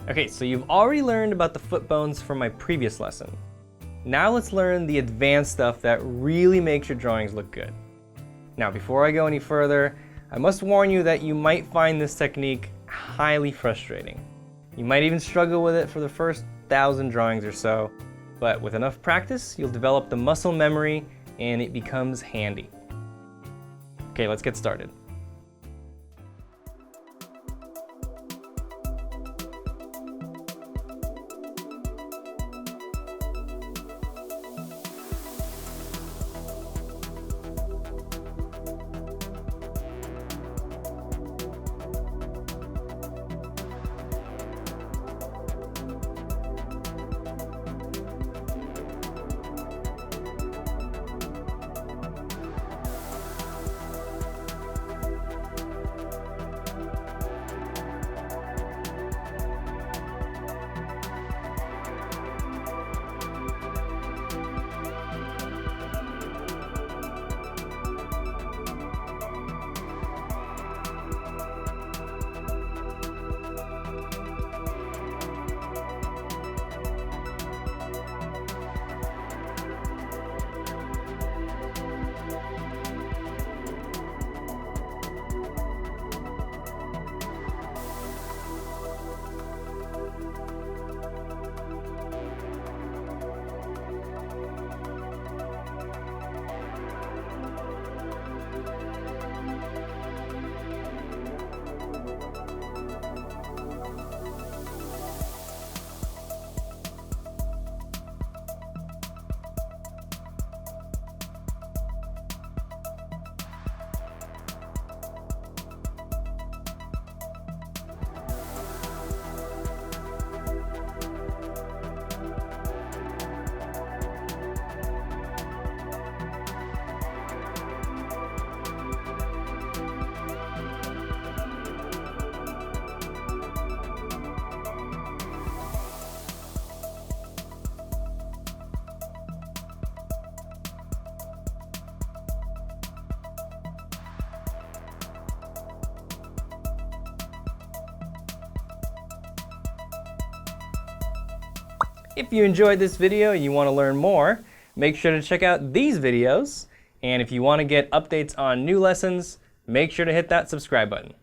Okay, so you've already learned about the foot bones from my previous lesson. Now let's learn the advanced stuff that really makes your drawings look good. Now, before I go any further, I must warn you that you might find this technique highly frustrating. You might even struggle with it for the first 1,000 drawings or so, but with enough practice, you'll develop the muscle memory and it becomes handy. Okay, let's get started. If you enjoyed this video and you want to learn more, make sure to check out these videos. And if you want to get updates on new lessons, make sure to hit that subscribe button.